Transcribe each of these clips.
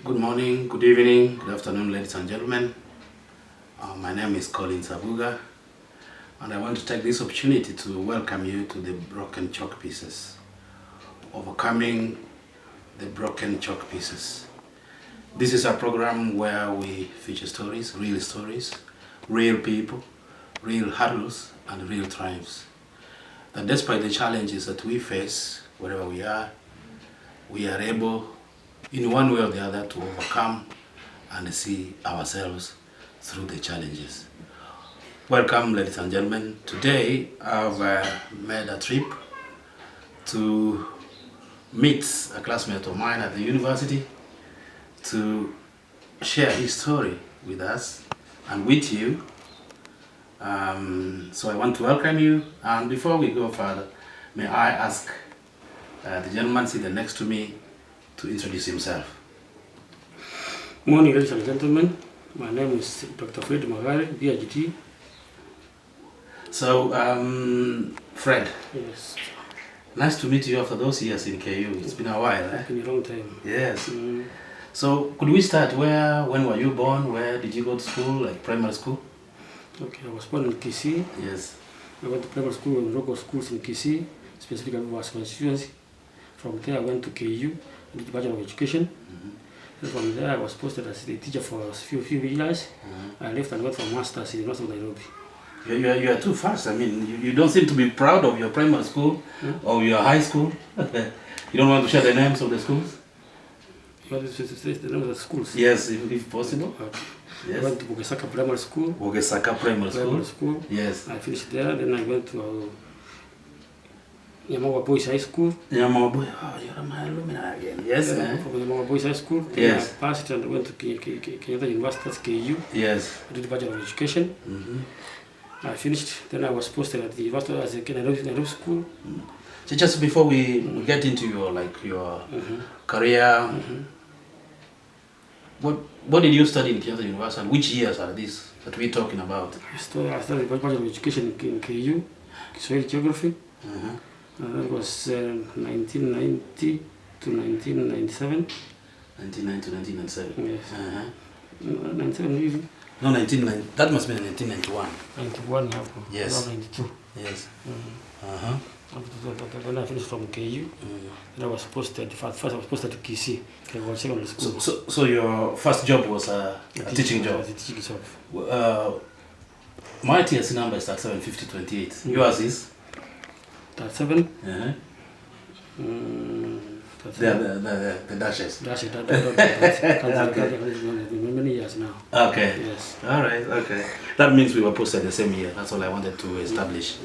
Good morning, good evening, good afternoon, ladies and gentlemen. My name is Colin Sabuga, and I want to take this opportunity to welcome you to the Broken Chalk Pieces. Overcoming the Broken Chalk Pieces. This is a program where we feature stories, real people, real hurdles, and real triumphs. That despite the challenges that we face, wherever we are able, in one way or the other, to overcome and see ourselves through the challenges. Welcome, ladies and gentlemen. Today, I've made a trip to meet a classmate of mine at the university to share his story with us and with you. So I want to welcome you, and before we go further, may I ask the gentleman seated next to me to introduce himself. Morning, ladies and gentlemen. My name is Dr. Fred Magari, PhD. So, Fred. Yes. Nice to meet you after those years in KU. It's been a while, eh? It's been a long time. Yes. So, could we start when were you born? Where did you go to school, like primary school? Okay, I was born in Kisii. Yes. I went to primary school and local schools in Kisii, specifically was constituency. From there, I went to KU, did the Bachelor of Education. And from there, I was posted as a teacher for a few years. I left and went for masters in North of Nairobi. You are too fast. I mean, you don't seem to be proud of your primary school or your high school. You don't want to share the names of the schools? You want to say the names of the schools? Yes, if possible. Okay. Yes. I went to Bogesaka Primary School. Bogesaka Primary School. Yes. I finished there, then I went to Yamawa Boys High School. Yamawa Boys, oh, you're my alumni again. Yes, man. From Yamawa Boys High School. Yes. I passed and went to Kenyatta University, KU. Yes. I did the Bachelor of Education. I finished, then I was posted at the university as a Nairobi school. So just before we get into your career, what did you study in Kenyatta University, and which years are these that we're talking about? I studied Bachelor of Education in KU, Kiswahili Geography. That was 1990 to 1997. 1990 to 1997? Yes. 97 even. No, 1990. That must be 1991. 91, yes. 92. Yes. When I finished from KU, then I was posted. First, I was posted to Kisii, secondary school. So your first job was a teaching job. A teaching job. My TSC number is 375028. Yours is 37. The dashes. Many years now. Okay. Yes. All right. Okay. That means we were posted the same year. That's all I wanted to establish.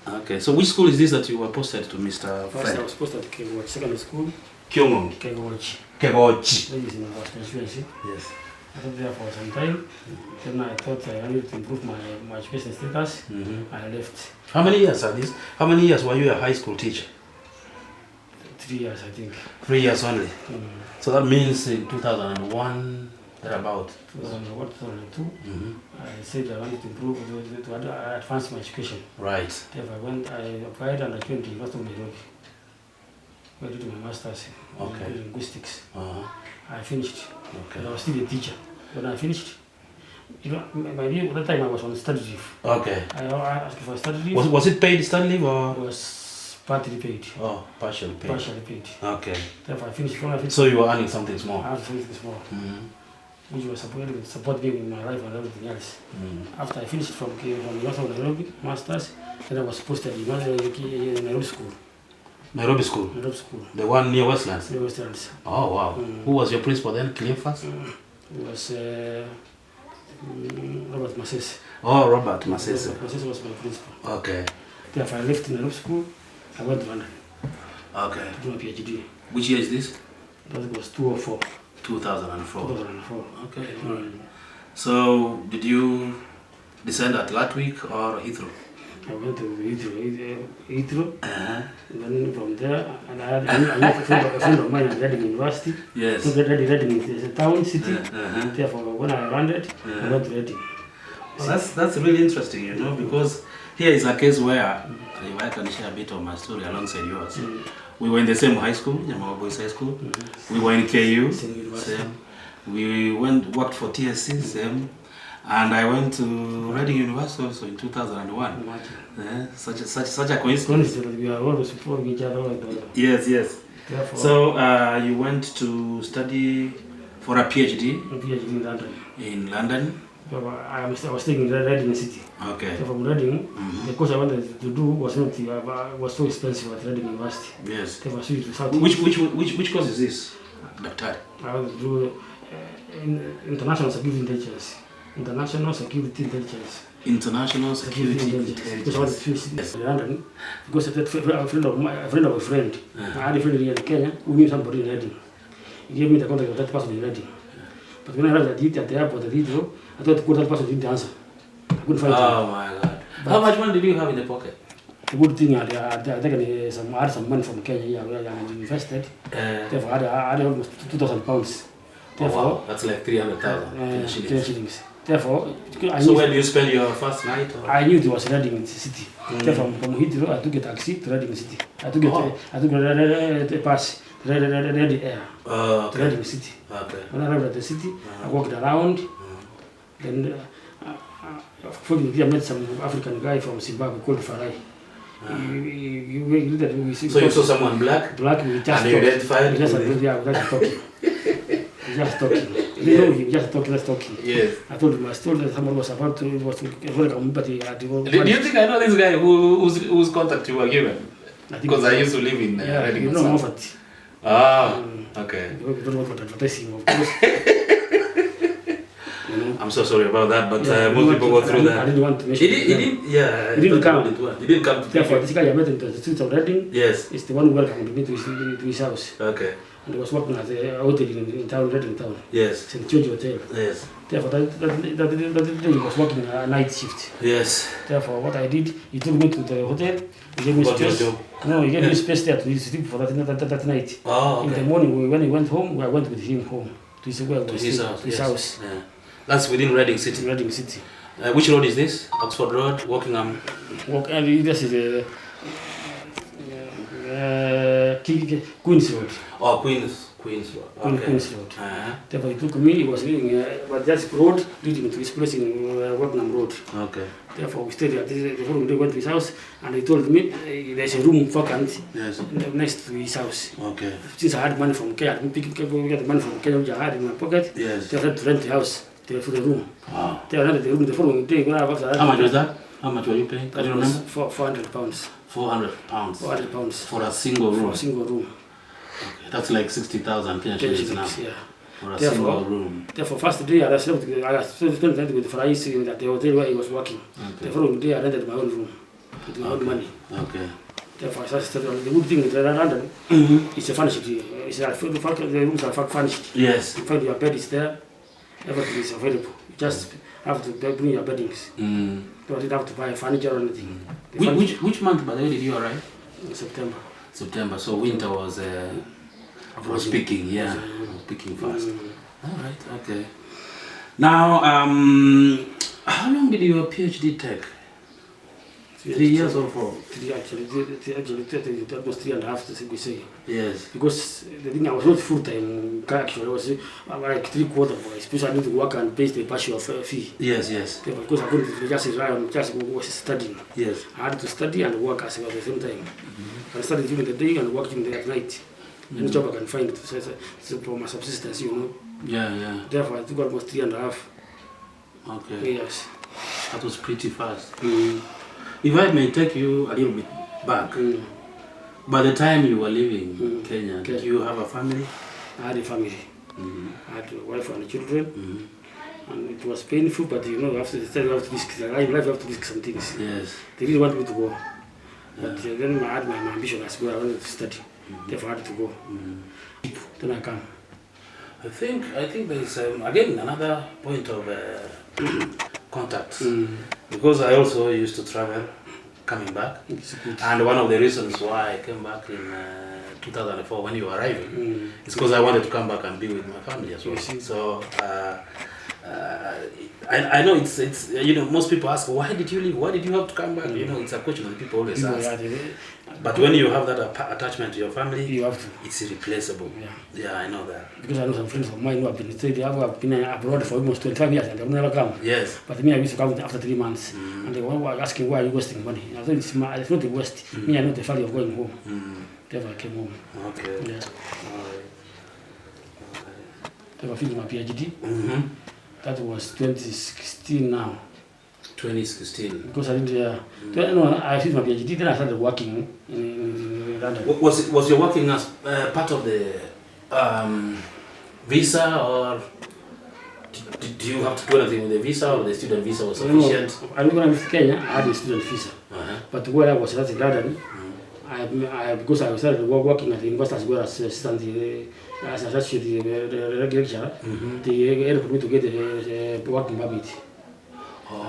Okay. So which school is this that you were posted to, Mr. Fred? First, I was posted to Kegochi Secondary School. Kyongong. Kegochi. Kegochi. This is in our constituency. Yes. I was there for some time. Then I thought I needed to improve my education status. I left. How many years are these? How many years were you a high school teacher? 3 years, I think. 3 years only. So that means in 2001, thereabout. 2001, 2002. I said I wanted to improve, to advance my education. Right. Therefore, I applied and I came to the University of Nairobi. I did my master's in linguistics. I finished. Okay. I was still a teacher. When I finished, at that time I was on study leave. Okay. I asked for study leave. Was it paid study leave or? It was partly paid. Oh, partially paid. Partially paid. Okay. Therefore I finished. So you were earning something small? I had something small. Which was supported to support me in my life and everything else. After I finished from the University of Nairobi, masters, then I was posted in Nairobi School. Nairobi School? Nairobi School. The one near Westlands? Near Westlands. Oh, wow. Who was your principal then? Cleophas? It was Robert Masese. Oh, Robert Masese. Robert Masese was my principal. Okay. Therefore, I left Nairobi School. I went to London. Okay. To do my PhD. Which year is this? That was 2004. 2004. 2004. Okay. So, did you descend at Gatwick or Heathrow? I went to Heathrow. Then from there, and I had a friend of mine at Reading University. Yes. So Reading is a town, city. Therefore, when I landed, I went to Reading. Well, that's really interesting, you know, because here is a case where if I can share a bit of my story alongside yours. We were in the same high school, Yamaha Boys High School. We were in KU, same. We worked for TSC, same. And I went to Reading University also in 2001. Such a coincidence. We are always supporting each other. Yes, yes. Therefore, So you went to study for a PhD? A PhD in London. In London? I was staying in Reading City. Okay. So from Reading, the course I wanted to do was not was so expensive at Reading University. Yes. They were switched to South. Which course is this, Doctor? I wanted to do international security intelligence. International security intelligence. International security intelligence. Because I wanted to finish in London. Because a friend of a friend. I had a friend here in Kenya who knew somebody in Reading. He gave me the contact of that person in Reading. But when I arrived at the airport, I thought to call that person didn't answer. I couldn't find him. Oh my God. But how much money did you have in the pocket? The good thing, I had some money from Kenya here where I invested. Therefore, I had almost £2,000. Therefore, oh, wow. That's like 300,000 shillings. Therefore, so where do you spend your first night? Or? I knew it was Reading City. Therefore, from Heathrow, I took a taxi to Reading City. I took a pass to Reading Air to Reading City. Okay. When I arrived at the city, I walked around. Then, fortunately, I met some African guy from Zimbabwe called Farai. So you saw someone black? Black, we just and you identified? We just talking. We just talking. They know him, just talking. Yes. I told him, that someone was about to, welcome, but he had to go. Do you think I know this guy whose contact you were given? Because I used to live in Reading. You know Moffat. Ah, okay. We don't want to advertise him, of course. I'm so sorry about that, but most people go through that. I didn't want to mention He didn't come. He didn't come to therefore, this guy I met in the streets of Reading. Yes. Is the one who welcomed me to his house. Okay. And he was working at a hotel in town, Reading town. Yes. St. George Hotel. Yes. Therefore, that day he was working a night shift. Yes. Therefore, what I did, he took me to the hotel. He gave me space. No, he gave me space there to sleep for that night. Oh, okay. In the morning, when he went home, I went with him home to his house. Yeah. That's within Reading City. Reading City. Which road is this? Oxford Road, Wokingham. This is Queen's Road. Oh, Queen's Road. Okay. Queen's Road. Therefore, he took me. He was living but just road leading to his place in Wokingham Road. Okay. Therefore, we stayed at the following day, went to his house, and he told me there's a room vacant next to his house. Okay. Since I had money from Kenya, I get the money from Kenya which I had in my pocket. Yes. They had to rent the house for the room. Wow. They rented the room the following day. How much was that? How much were you paying? I don't remember. £400. £400. £400 for a single room. For a single room. Okay. That's like 60,000 Kenya shillings now. Yeah. For a single room. Therefore, first day I spent the night with Farais at the hotel where he was working. Okay. The following day I rented my own room with my own money. Okay. Therefore, I started the good thing with London. It's a furnished. The rooms are furnished. Yes. You find your bed is there. Everything is available. You just have to bring your beddings. You don't have to buy furniture or anything. Which month, by the way, did you arrive? September. September. So winter was peaking. Yeah, peaking fast. All right. Okay. Now, how long did your PhD take? 3 years or 4? Actually, almost 3.5, we say. Yes. Because the thing, I was not full time. Actually, I was like 3/4. Especially I need to work and pay the partial fee. Yes, yes. Because I couldn't just was studying. Yes. I had to study and work as well at the same time. I studied during the day and working at night. Any job I can find for my subsistence, you know. Yeah, yeah. Therefore, I took almost 3.5. Okay. Yes. That was pretty fast. If I may take you a little bit back, by the time you were leaving Kenya, did you have a family? I had a family. I had a wife and children. And it was painful, but you know, after the study, you have to risk. Life, you have to risk some things. Yes. They didn't want me to go. But then I had my ambition as well. I wanted to study. Therefore, I had to go. Then I come. I think there is, again, another point of contact. Because I also used to travel, coming back. And one of the reasons why I came back in 2004 when you were arriving is because I wanted to come back and be with my family as well. So I know it's you know, most people ask, why did you leave? Why did you have to come back? You know, it's a question that people always ask. But when you have that attachment to your family, you have to. It's irreplaceable. Yeah, I know that. Because I know some friends of mine who have been stayed, have been abroad for almost 25 years and they've never come. Yes. But me, I used to come after 3 months, and they were asking why are you wasting money. I said it's not the waste. Me, I know the value of going home. Therefore, I came home. Okay. Yeah. Alright. Therefore, I finished my PhD. That was 2016 now. 2016. Because I didn't. No, I finished my PhD. Then I started working in London. Was you working as part of the visa, or did you have to do anything with the visa, or the student visa was sufficient? No, I when I moved to Kenya, I had a student visa. But where I was in London, because I started working at the university as well as assistant, as associate lecturer, they helped me to get a working permit.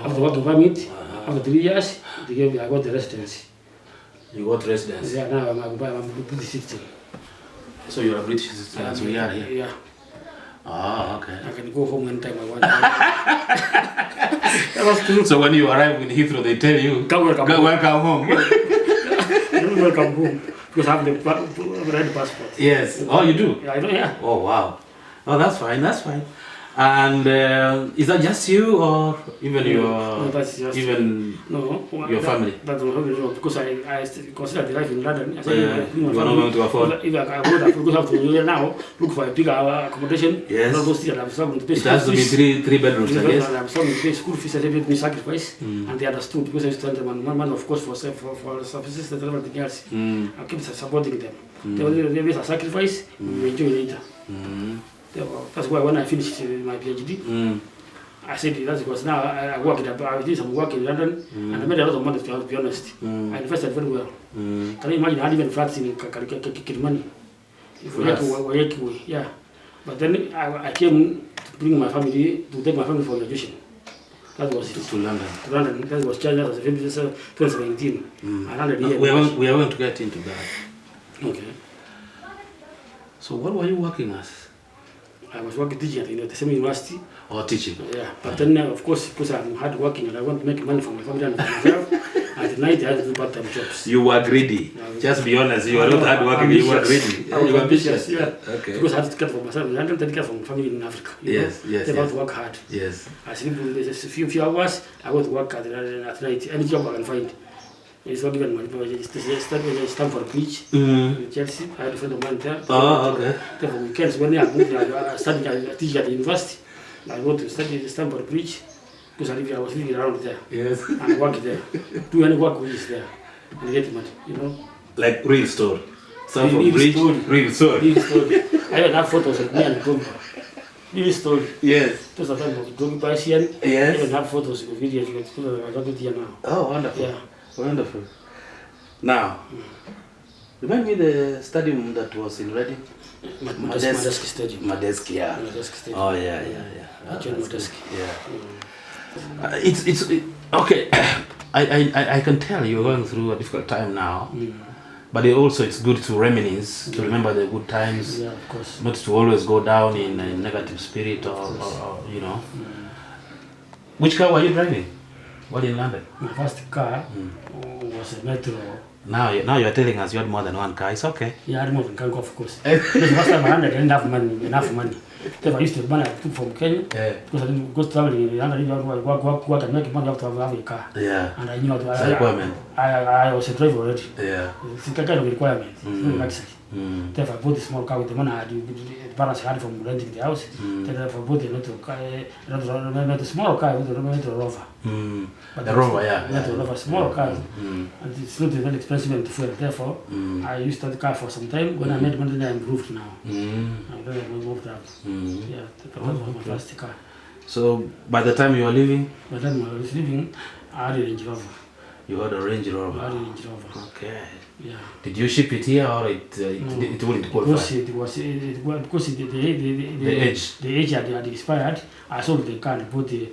After working permit, after 3 years, I got the residency. You got residence? Yeah, now I'm a British citizen. So you're a British citizen as we are here? Yeah. Ah, okay. I can go home anytime I want. That was true. So when you arrive in Heathrow, they tell you, welcome home. Welcome home. Because I have the red passport. Yes. Oh, you do? Yeah, I do, yeah. Oh, wow. Oh, that's fine, that's fine. And is that just you, or even your that's just even your family? That's my family, because I consider the life in London. I said, you are not going to afford. If I would have to now look for a bigger accommodation. Yes. I'm struggling to pay it has to be three bedrooms, I guess. I'm struggling to pay school fees. I made me sacrifice, and they understood, because I used to tell them, one man, of course, for subsistence and everything else. I keep supporting them. They made a sacrifice. We enjoy later. That's why when I finished my PhD, I said that's because now I work I did some work in London, and I made a lot of money, to be honest. I invested very well. Can you imagine? I had even flats in Kirimani. Yeah. But then I came to bring my family, to take my family for graduation. That was to London. To London. That was China, that was 2017. We are going to get into that. Okay. So what were you working as? I was working teaching at the same university. Or teaching? Yeah, but then of course, because I'm hard working and I want to make money for my family and for myself, at night I had to do part-time jobs. You were greedy. Just be honest, you were not hard working, you were greedy. I was ambitious, yeah. Okay. Because I had to care for myself and I had to care for my family in Africa. Yes. They have to work hard. Yes. I sleep a few hours, I go to work at night, any job I can find. It's not even money. It's time for a preach in Chelsea. I had a friend of mine there. Oh, okay. Therefore, weekends, when I moved, I studied, I teach at the university. I go to study, it's time for a preach. Because I was living around there. Yes. And I work there. Do any work which is there. And get money, you know. Like real story. Some from real story. I even have photos of me and Gumba. Real story. Yes. Those are time of Gumba Asian. Yes. I even have photos of videos. I got it here now. Oh, wonderful. Yeah. Wonderful. Now, remind me the stadium that was in Reading? Madeski Stadium. Madeski, yeah. Madeski Stadium. Oh, yeah. Madeski. Yeah. It's okay. I can tell you're going through a difficult time now, but it's good to reminisce, to remember the good times. Yeah, of course. Not to always go down in a negative spirit or you know. Which car were you driving? What in London? My first car was a Metro. Now you're telling us you had more than one car. It's okay. Yeah, I had more than car, of course. Because the first time I didn't have enough money. Therefore, I used to have money I took from Kenya. Yeah. Because I didn't go traveling in London, work and make money, you have to have a car. Yeah. And I knew how to. It's a requirement. I was a driver already. Yeah. It's a kind of requirement. It's very luxury. Therefore, I bought a small car with the money I had, the balance I had from renting the house. Therefore, I bought a small car with a Rover. The Rover, yeah. Rover, small car. And it's not very expensive and fuel. Therefore, I used that car for some time. When I made money, I improved now. And then I moved up. Yeah, that was my first car. So, by the time you were leaving? By the time I was leaving, I had a Range Rover. You had a Range Rover? I had a Range Rover. Okay. Yeah. Did you ship it here or it wouldn't qualify? Because the age had expired, I sold the car and bought the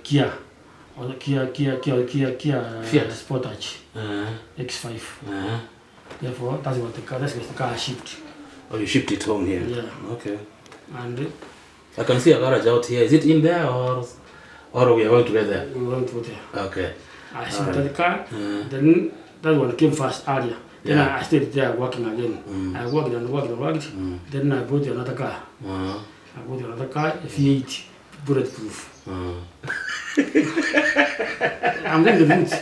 Kia. Or the Kia Sportage X5. Therefore, that's the car I shipped. Oh, you shipped it home here? Yeah. Okay. And I can see a garage out here. Is it in there or Or we are going to get there? We went to there. Okay. I sit in the car, then that one came fast earlier. Then I stayed there working again. I worked and worked and worked. Then I bought another car. I bought another car, a V8, bulletproof. I'm getting the boots.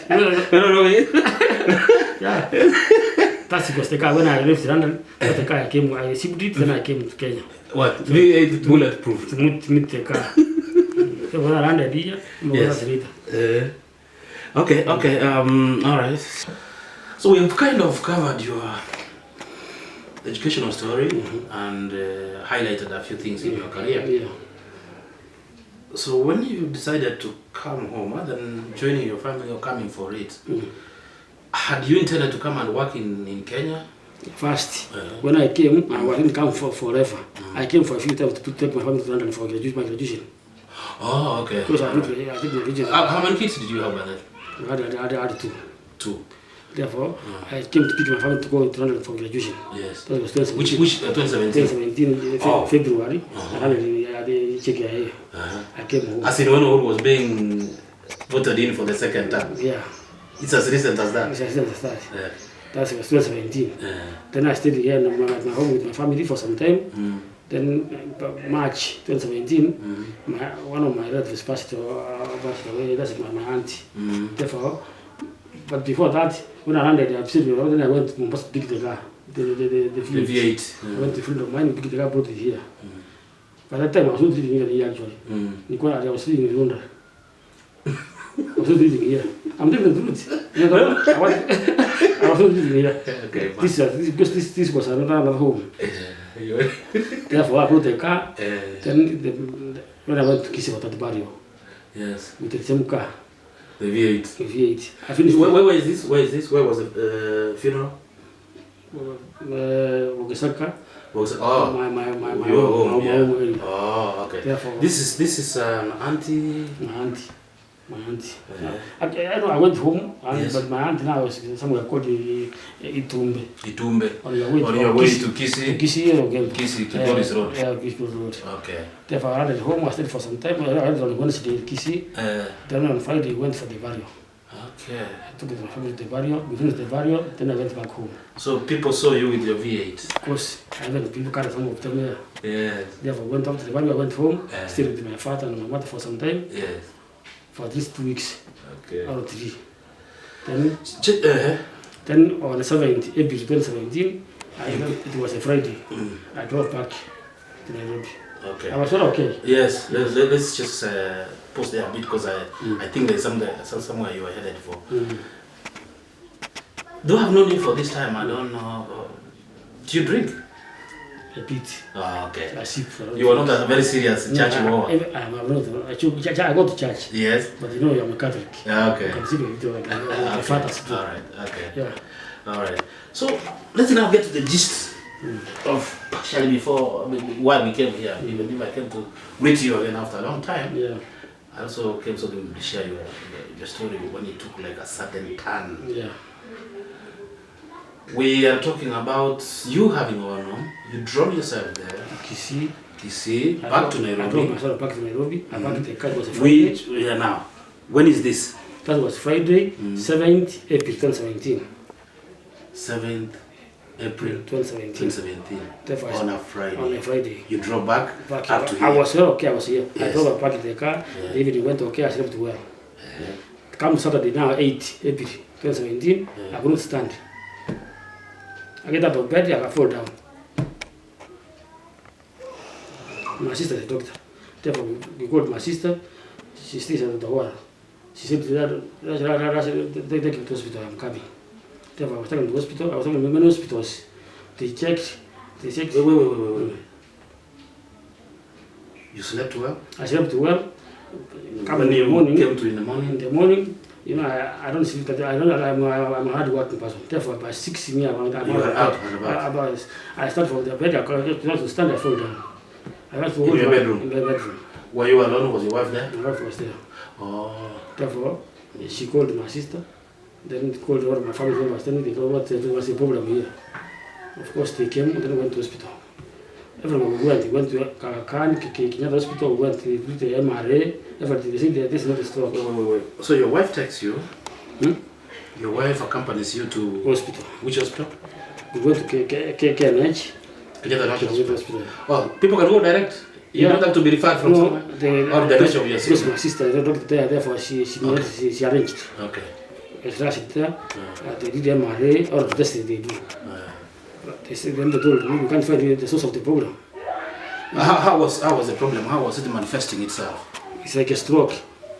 Yeah. That's because the car, when I left London, the car I came, I shipped it, then I came to Kenya. What? V8 bulletproof? To meet the car. So when I landed here, yes. Okay, alright. So we've kind of covered your educational story and highlighted a few things in your career. Yeah. So when you decided to come home, other than joining your family or coming for it, had you intended to come and work in Kenya? First, when I came, I didn't come for forever. I came for a few times to take my family to London for my graduation. Oh, okay. Because I did the region. How many kids did you have by then? I had two. Two. Therefore, I came to pick my family to go to London for graduation. Yes. That was 2017. Which 2017? 2017, February. I had a check here. I came home. As in when Uhuru was being voted in for the second term? Yeah. It's as recent as that? It's as recent as that. Yeah. That was 2017. Then I stayed here at my home with my family for some time. Then March 2017, one of my relatives passed away. That's my auntie. Therefore, but before that, when I landed at then I went to Mombasa to pick the car, the V8. I went to field of mine, picked the car, brought it here. By that time, I was not living here actually. I was living in London. I was not living here. I'm living the truth. I was not living here. Okay, because this was another home. Therefore, I brought the car. Then when I went to Kisii at the barrio, yes, with the same car. The V8. The V8. I finished. Where is this? Where is this? Where was the funeral? Ogesaka. My home area. Oh, okay. Therefore, this is an auntie. My auntie. I know I went home, but my auntie now is somewhere called Itumbe. On your way to Kisii. Kisii again. Kisii, Kigoris Road. Yeah, Kigoris Road. Okay. Therefore, I landed home. I stayed for some time. I landed on Wednesday in Kisii. Then on Friday, went for the burial. Okay. I took my family to the burial. We finished the burial. Then I went back home. So people saw you with your V8. Of course, I went. People carried some of them here. Yes. Therefore, went up to the burial. I went home. Stayed with my father and my mother for some time. Yes. For at least 2 weeks. Okay. Or 3. Then, then on the 7th April 2017, it was a Friday. I drove back to Nairobi. Okay. I was not okay. Yes. Let's just pause there a bit because I think there's somewhere you are headed for. Though I've known you for this time, I don't know. Do you drink? A bit. Oh, okay. I sip. You are not a very serious church boy. I'm not. I go to church. Yes. But you know, I'm a Catholic. Okay. I consider it like my father's. All right. Okay. Yeah. All right. So let's now get to the gist of partially before why we came here. Even if I came to meet you again after a long time. Yeah. I also came so to share your story when it took like a certain turn. Yeah. We are talking about you having one home. You drove yourself there. Kisii, back to Nairobi. I drove myself back to Nairobi. I back to the car. It was a Friday. Now. When is this? That was Friday, 7th April 2017. 7th April 2017. On a Friday. On a Friday. You drove back up to here. I was okay. I was here. Yes. I drove back in the car. Yeah. The evening went okay. I slept well. Come Saturday now, 8th April 2017. I couldn't stand. I get out of bed, I fall down. My sister is a doctor. Therefore, we called my sister. She stays at the ward. She said to that, take him to hospital, I'm coming. Therefore, I was taken to the hospital. I was taken to many hospitals. They checked. Wait. You slept well? I slept well. Come in the morning. Came to in the morning? In the morning. You know, I don't sleep. I'm a hard working person. Therefore, by 6 in the morning, I start from the bed. I to stand. I fall down. I went to in your bedroom. In my bedroom. Were you alone? Was your wife there? My wife was there. Oh. Therefore, she called my sister. Then called all my family members. Then they told what there was a problem here. Of course, they came. Then went to hospital. Everyone we went to Karakan, Kenyatta Hospital, we went to the MRA, everything. They said that this is not a stroke. Wait. So your wife takes you? Hmm? Your wife accompanies you to Hospital. Which hospital? We went to KNH. Kenyatta National Hospital. Well, people can go direct. You don't have to be referred from somewhere. Or the nature of your sister. Because my sister, the doctor there, therefore she arranged. Okay. It's rushed there. They did MRA, or the test they do. They said then they told me we can't find the source of the problem. How was the problem? How was it manifesting itself? It's like a stroke,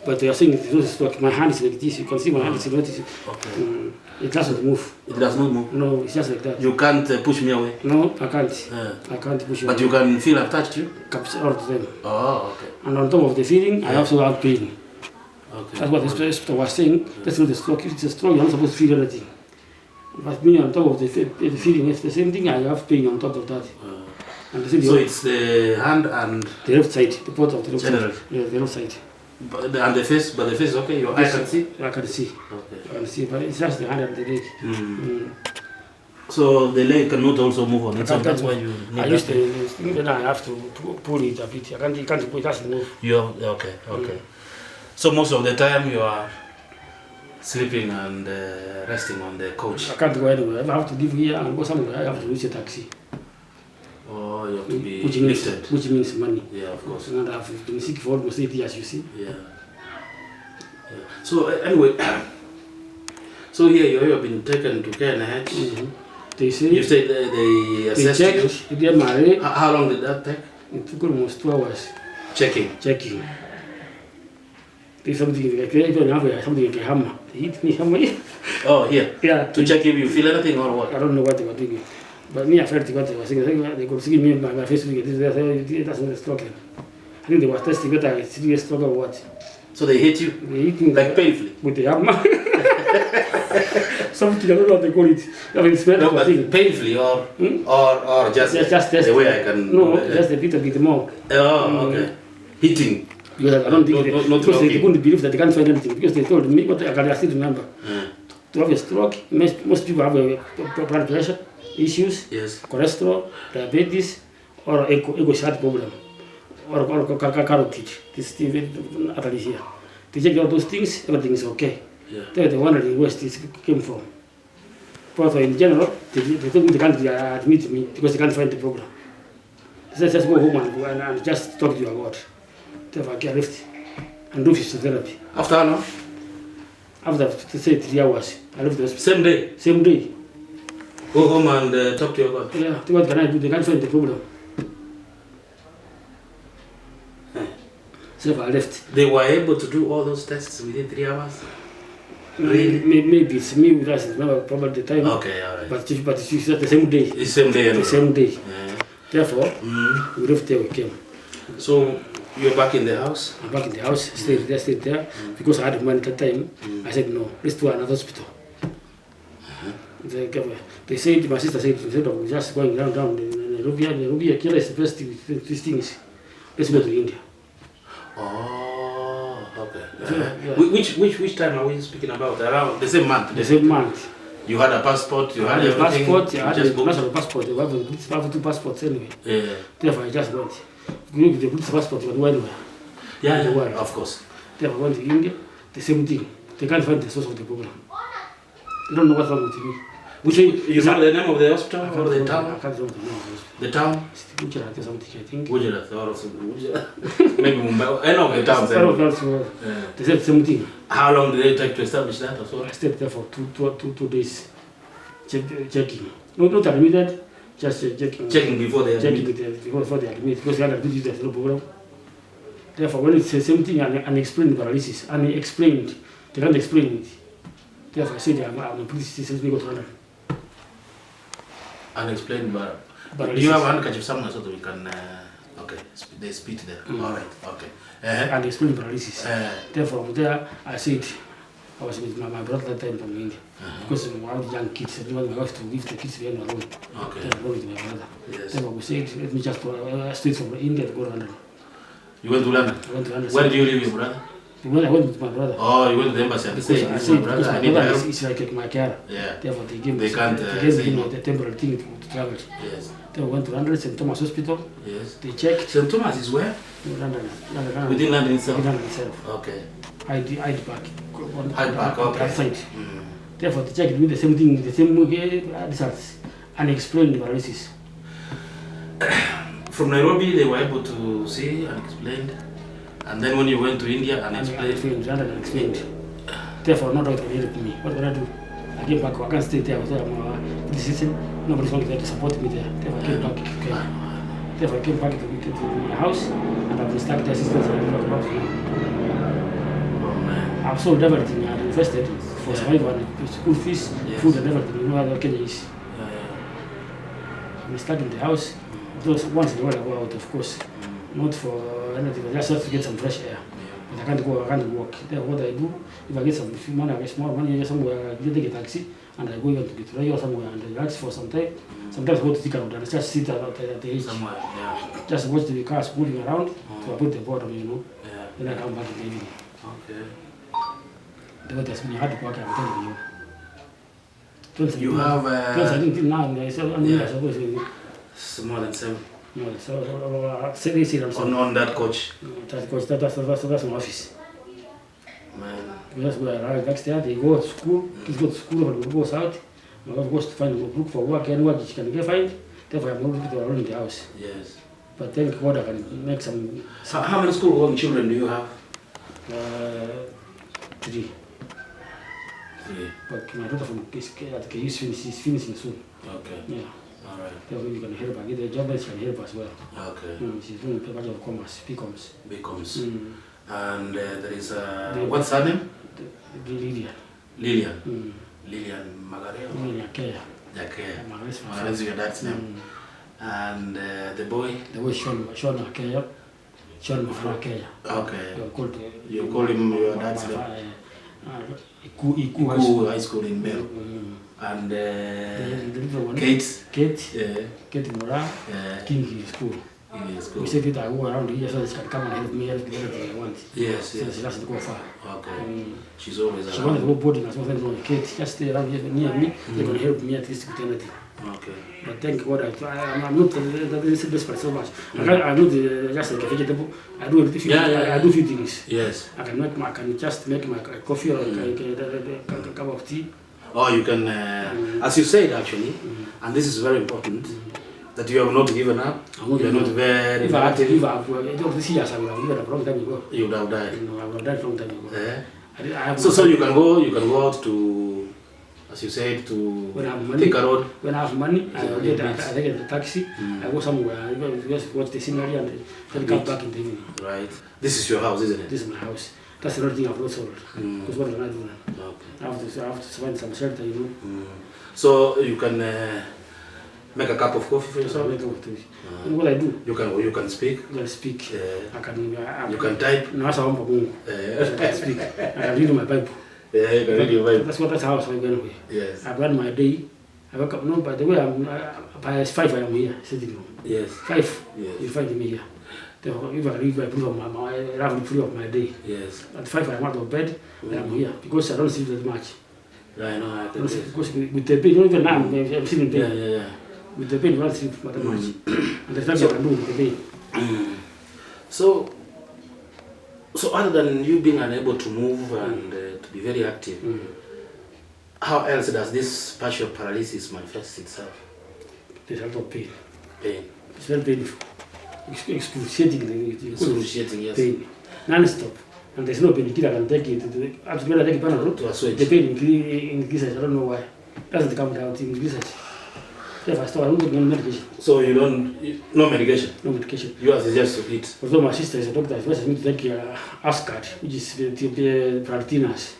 but they are saying it's not a stroke. My hand is like this. You can see my hand is like this. Okay. It doesn't move. It does not move? No, it's just like that. You can't push me away? No, I can't. I can't push you But away. you can feel I've touched you? All of them. Oh, okay. And on top of the feeling, I also have pain. Okay. That's what the hospital was saying. That's not the stroke. If it's a stroke, you're not supposed to feel anything. But me on top of the feeling, it's the same thing. I have pain on top of that. And they so it's the hand and the left side, the part of the left general. side. Yeah, the left side. And the face, but the face is okay. Your eyes can see. I can see. Okay. I can see, but it's just the hand and the leg. So the leg cannot also move on itself. That's why you need I used to. Then I have to pull it a bit. I can't pull it. Doesn't move. You have, okay. So most of the time you are sleeping and resting on the couch. I can't go anywhere. If I have to leave here and go somewhere, I have to reach a taxi. Oh, you have to be lifted. Which means money. Yeah, of course. And I've been sick for almost 8 years, you see. Yeah. So anyway, so here you have been taken to KNH. They say you said they assessed you. They checked. How long did that take? It took almost 2 hours. Checking. There's something like something like a hammer. They hit me hammer. Oh, here. Yeah. To check if you feel anything or what? I don't know what they were doing. But me, I felt what they were saying. They could see me in my face. That's not a stroke. I think they were testing whether it's a stroke or what. So they hit you? They hit me like painfully? With the hammer. Something, I don't know what they call it. I mean, it's no, but painfully or just the way I can... No, just a bit more. Oh, okay. Hitting. Because I don't think because they couldn't believe that they can't find anything. Because they told me, but I still remember. To have a stroke, most people have blood pressure issues, yes, cholesterol, diabetes, or ego heart problem, or carotid. This thing utterly here. They check all those things, everything is okay. Yeah. They're the one that the West came from. But in general, they told me they can't admit me because they can't find the problem. They said just go home and just talk to your God. Therefore, I get left and do physiotherapy. After how long? After, say, 3 hours. I left the hospital. Same day? Same day. Go home and talk to your God? Yeah, what can I do? They can't find the problem. So I left. They were able to do all those tests within 3 hours? Really? Maybe it's me who doesn't remember probably the time. Okay, all right. But it's the same day. The same day. The same day. Yeah. Therefore, we left there, we came. So, you're back in the house? I'm back in the house, stayed there. Because I had money at that time, I said, no, let's do another hospital. They said, my sister said, instead of just going down in Nairobi, Kenya is the best with these things. Let's go to India. Oh, okay. Yeah. Which time are we speaking about? Around the same month? The same month. You had a passport, you had a passport, I had a booked? national passport, I have 2 passports anyway. Yeah. Therefore, I just went. With the British passport, you can go anywhere. Yeah, of course. Therefore, I went to India, the same thing. They can't find the source of the problem. They don't know what's wrong with me. You know the name of the hospital or the town? I can't remember the name of the hospital. The town? It's Gujarat or something, I think. Gujarat or Gujarat. Maybe Mumbai. I know the towns. They said the same thing. How long did it take to establish that as well? I stayed there for two days. Checking. Not admitted, just checking. Checking before they admit. Before they admit, because they had admitted there's no problem. Therefore, when it's the same thing, unexplained paralysis, unexplained, they can't explain it. Therefore, I said I'm a British citizen, let me go to London. Unexplained paralysis. Do you have a handkerchief somewhere so that we can... okay, they spit there. All right, okay. Unexplained paralysis. Therefore, from there, I said, I was with my brother that time from India. Because we had young kids, I didn't want to leave the kids behind alone. Okay. Then alone with my brother. Yes. Therefore, we said, let me just stay from India to go to London. You went to London? I went to London. Where did you leave your brother? When I went with my brother. Oh, you went to the embassy and said, I said, brother, because I my need brother help. is like my carer. Yeah. Therefore, they gave They can't him the temporary thing to travel. Yes. Then we went to London, St. Thomas Hospital. Yes. They checked. St. Thomas is where? London. Within London itself? Within London itself. Okay. Hyde Park. Hyde Park, on okay. that side. Therefore, they checked with the same thing, the same results, unexplained paralysis. From Nairobi, they were able to see and explain. And then when you went to India and explained. Unexplained. Therefore, no doctor can help me. What can I do? I came back. I can't stay there. I'm the system. Nobody's going to support me there. Therefore, I came back. Okay. Therefore, I came back to my house and I've started the assistance and I'm about to I've sold everything. I've invested for survival and school fees, food and everything. You know how Kenya is. I'm stuck in the house. Those once in a while I go out, of course. Not for anything, I just have to get some fresh air. But I can't go, I can't walk. Then what I do, if I get some money, I get small money somewhere, I take a taxi and I go even to get ready or somewhere and relax for some time. Sometimes I go to the car and just sit out at the edge. Somewhere, Just watch the cars moving around to avoid the boredom, you know. Then I come back in the evening. Okay. Because there's been hard work, I'm telling you. You have... Because I think now, I suppose more than 7. no, so say sit on that coach. That's my office. Man. Because we arrive next day, they go to school, kids go to school, but we goes out. My wife goes to find look for work, any work she can get find. Therefore, I'm not people around the house. Yes. But thank God I can make some. How many school-going children do you have? 3. 3. But my daughter from KU is finishing soon. Okay. Yeah. All right. Therefore, you can help her. Get the job that she can help as well. Okay. She's doing a Bachelor of Commerce, BComs. BComs. And there is what's her name? Lilian. Lilian. Lilian Magaria. Lilian Kea. Jakea. Magaria. That's your dad's name. And the boy? The boy Sean Kea. Sean Kea. Okay. You call him your dad's name? Iku High School in Bell. And the little one. Kate. Yeah. Kate Mora. King School. We said that I go around here so she can come and help me help everything I want. Yes. So she doesn't go far. Okay. She's always around. She wanted to go boarding as well as no Kate. Just stay around here near me. They can help me at least with anything. Okay. But thank God I'm not desperate so much. I'm not just like a vegetable. I do everything. I do few things. Yes. I can just make my coffee or a cup of tea. Oh, you can, as you said actually, and this is very important, that you have not given up. You are not very. If I had to give up, this years I would have given up a long time ago. You would have died. I would have died a long time ago. So you can go out to, as you said, to take a road. When I have money, I take a taxi. I go somewhere. I just watch the scenery and then come back in the evening. Right. This is your house, isn't it? This is my house. That's another thing I've not sold. Because what can I do now? Okay. I have to find some shelter, you know. So you can make a cup of coffee for yourself. And what I do? You can speak. I can speak. You can type. No, that's how I can speak. I can read my Bible. Yeah, you can read your Bible. That's how I go anyway. Yes. I run my day. I wake up. No, by the way, by 5 I am here sitting home. Yes. 5. Yes. You find me here. If I read my proof of my day. Yes. At 5 I'm out of bed. I am here because I don't sleep that much. I know. Because with the pain, even now I'm still in pain. Yeah. With the pain, you don't sleep that much. And there's nothing I can do with the pain. So other than you being unable to move and to be very active, how else does this partial paralysis manifest itself? There's a lot of pain. Pain. It's very painful. Excruciating yes. Pain. Non-stop. And there's no painkiller I can take it. After when I take a Panadol, to assuage. The pain increases. I don't know why. It doesn't come down, it increases. If I start, I don't take any medication. So no medication? No medication. Yours is just to eat? Although my sister is a doctor, she wants me to take Ascard, which is the Pratinas.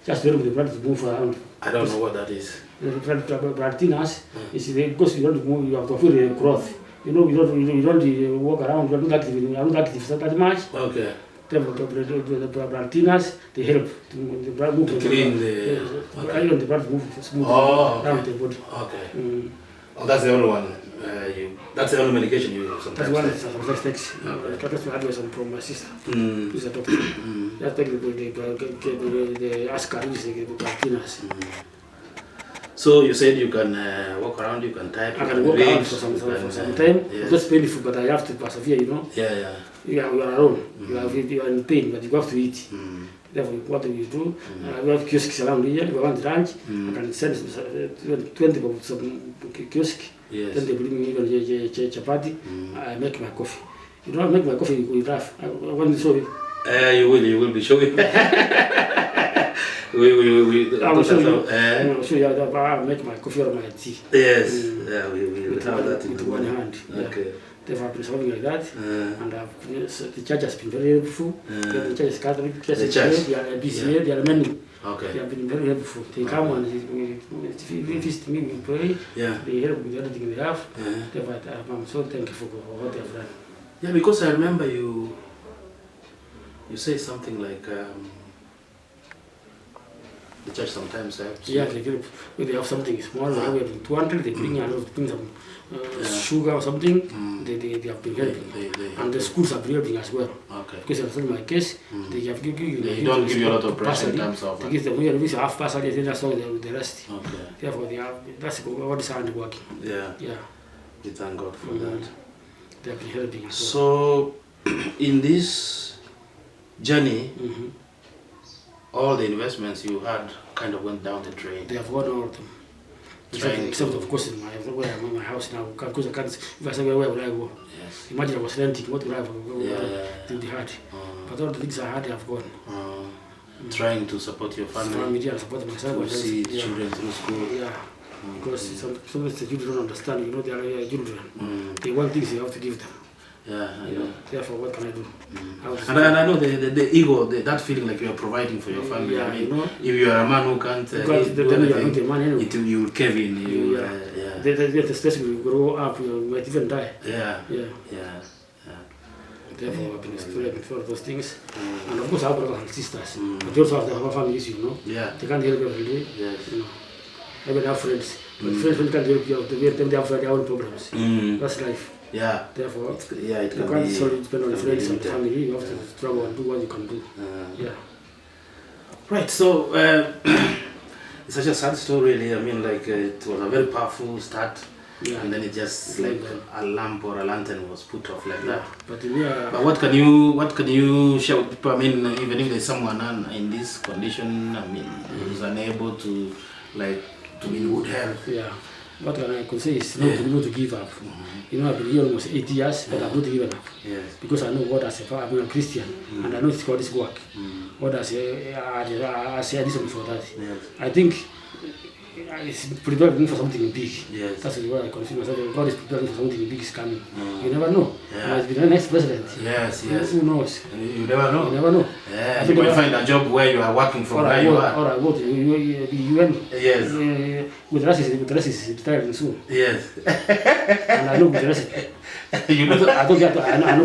Just to help the blood to move around. I don't know what that is. The Pratinas is because you don't move, you have to feel the growth. You know, you don't walk around, you're not active that much. Okay. The Pratinas, they help the blood move. To clean the... The blood move smooth around the body. Okay. Oh, that's the only one. that's the only medication you sometimes That's one take? that sometimes takes. Okay. That's my advice from my sister. Mm. Who's a doctor. That take the ascaris, the platinas. So you said you can walk around, you can type, I you can walk around read, for some you can, time. yes. That's painful, but I have to persevere, you know. Yeah. You are alone. You are in pain, but you have to eat. Therefore, what do you do? We have kiosks around here. If I want lunch, I can send 20 of some kiosk. Yes. Then they bring me even chapati. I make my coffee. You don't make my coffee with rough. I want to show you. You will be showing. I will show you. I will show you how I make my coffee or my tea. Yes. Yeah, we will have that in with the one morning. hand. Yeah. Okay. Therefore, I've been solving like that, and the church has been very helpful. The church is Catholic, the church is they are busy, they are many. Okay. They have been very helpful. They come and they visit me, we pray, they help with everything they have. Therefore, I'm so thankful for what they have done. Yeah, because I remember you say something like the church sometimes helps. Yeah, they help. When they have something small, we have 200, they bring a lot of things, sugar or something, they have been helping. And the schools have been helping as well. Okay. Because I've told my case, they have given They don't give you a lot of pressure in terms of... They give them a half parcel, they just all the rest. Okay. Therefore, they have, that's what is hard working. Yeah. Yeah. We thank God for that. They have been helping as So, in this journey, all the investments you had kind of went down the drain. They have gone all of them. Except of course in my house now, because I can't, if I say where would I go? Yes. Imagine I was renting, what would I go? It would be hard. But all the things I had, they have gone. Trying to support your family, and support myself. to see children through school. Yeah. Because sometimes the children don't understand, you know, they are children. They want things, you have to give them. Yeah, I know. Therefore, what can I do? And I know the ego, that feeling like you are providing for your family. Yeah, I mean, you know, if you are a man who can't do anything, you will cave in. The stress will grow up, you might even die. Yeah. Therefore, I've been experiencing for those things. And of course, I have brothers and sisters. But they also have families, you know. Yeah. They can't help every day. Yes. You know. Even have friends. But friends can't help you, then they have their own problems. That's life. Yeah. Therefore, it you can't solely depend on the friends and the family. You have to struggle and do what you can do. Yeah. Right, so it's such a sad story, really. I mean, like it was a very powerful start, and then it just like a lamp or a lantern was put off like that. But what can you share with people? I mean, even if there's someone in this condition, I mean, who's unable to be in good health. Yeah. What I could say is not to give up. You know, I've been here almost 8 years, but I've not given up. Yes. Because I know God has I'm a Christian, and I know it's God's work. God has a reason for that. Yes. I think it's preparing for something big. Yes. That's what I consider myself. God is preparing for something big is coming. You never know. Yeah. Might be the next president. Yes. Who knows? You never know. You never know. Yeah. You might find a job where you are working from where you are. Or I work in the UN. Yes. With the rest is retiring soon. Yes. And I know with the rest. You know. I don't get. I know.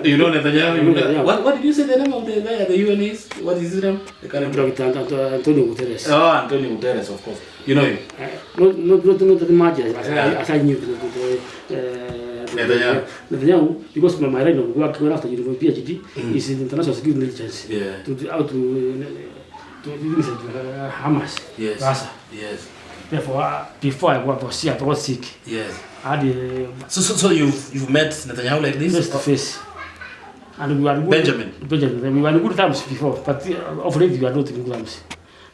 You know Netanyahu. What did you say the name of the guy at the UN is? What is his name? The current Antonio Guterres. Oh, Antonio Guterres, of course. You know him. Not much. As I knew Netanyahu, because my line of work after PhD is in international security intelligence. Yeah. To Hamas. Yes. Gaza. Yes. Therefore, before I was here, I was sick. Yes. I had So you've met Netanyahu like this? Face to face. And we were good, Benjamin. We were in good terms before, but of late we are not in good terms.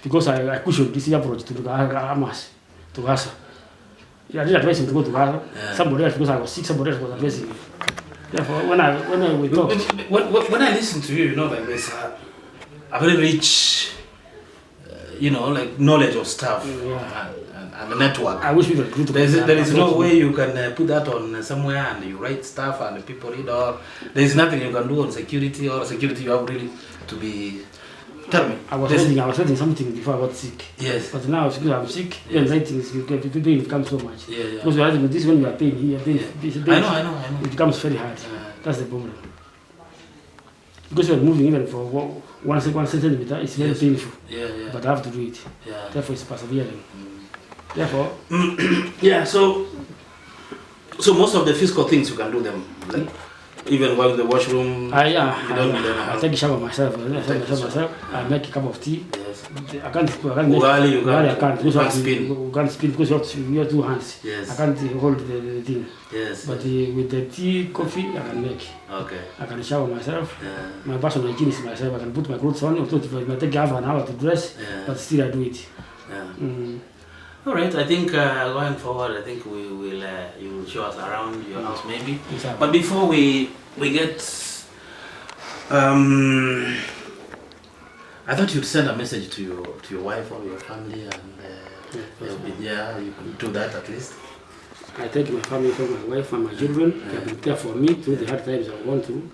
Because I cushioned this approach to Hamas, to Gaza. I didn't advise him to go to Gaza. Yeah. Somebody else, because I was sick, somebody else was advising me. Therefore, when we talked... When I listen to you, you know, like there's a very rich, like knowledge of stuff. Yeah. And the network. I wish we could do there is no way you can put that on somewhere and you write stuff and people read, or there is nothing you can do on security, or security you have really to be... Tell me. I was writing something before I got sick. Yes. But now because I'm sick, yes. Writing it becomes so much. Yeah. Because you're writing this when you are paying here. I know. It becomes very hard. That's the problem. Because you're moving even for 1 centimeter, it's very painful. Yeah. But I have to do it. Yeah. Therefore, it's persevering. Therefore, Yeah, so most of the physical things you can do them, like even while in the washroom. I take a shower myself. I make a cup of tea. Yes. I can't Ugali, I can't. you can't spin. You can't spin because you have two hands. Yes. I can't hold the thing. Yes. But with the tea, coffee, I can make. Okay. I can shower myself. Yeah. My personal hygiene is myself. I can put my clothes on. Although it might take half an hour to dress, but still I do it. Yeah. All right. I think going forward, I think we will. You will show us around your house maybe. Exactly. But before we get, I thought you'd send a message to your wife or your family, and they'll be there. You can do that at least. I thank my family, for my wife and my children. They have been there for me through the hard times I've gone through.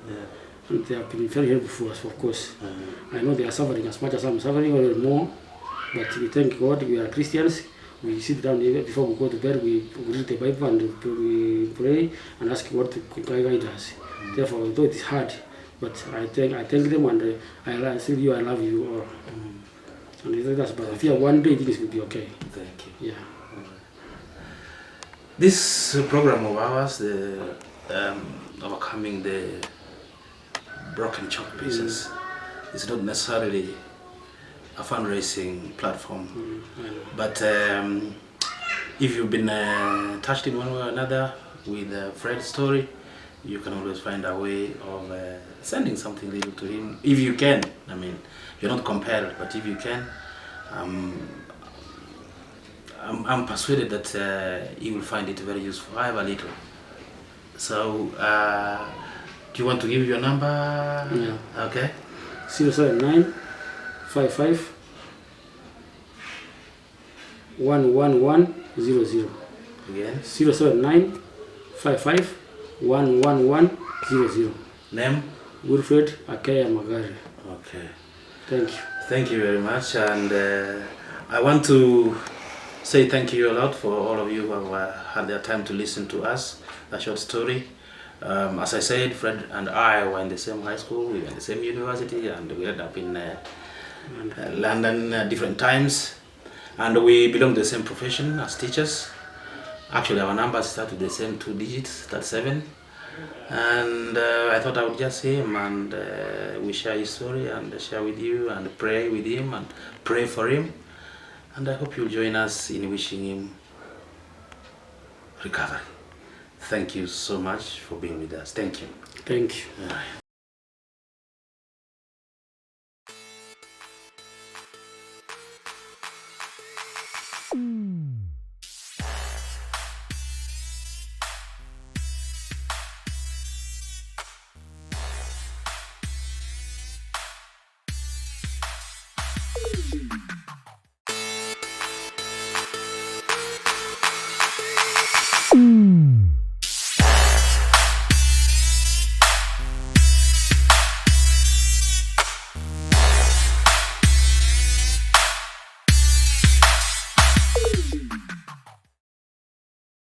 And they have been very helpful for us, of course. I know they are suffering as much as I'm suffering, or more. But we thank God, we are Christians. We sit down before we go to bed, we read the Bible and we pray and ask God to guide us. Therefore, although it is hard, but I thank them, and I say you, I love you all. And that's, but I feel one day things will be okay. Thank you. Yeah. This program of ours, the overcoming the broken chalk pieces, is not necessarily a fundraising platform, but if you've been touched in one way or another with Fred's story, you can always find a way of sending something little to him, if you can. I mean, you're not compelled, but if you can, I'm persuaded that he will find it very useful. I have a little. So, do you want to give your number? Yeah. Okay. 079 55 11100. Again. 079 55 11100. Name? Wilfred Akaya Magari. Okay. Thank you. Thank you very much, and I want to say thank you a lot for all of you who have had their time to listen to us, a short story. As I said, Fred and I were in the same high school, we were in the same university, and we ended up in London at different times, and we belong to the same profession as teachers. Actually, our numbers start with the same 2 digits, that's 7. And I thought I would just see him, and we share his story and share with you and pray with him and pray for him. And I hope you'll join us in wishing him recovery. Thank you so much for being with us. Thank you. Thank you. All right.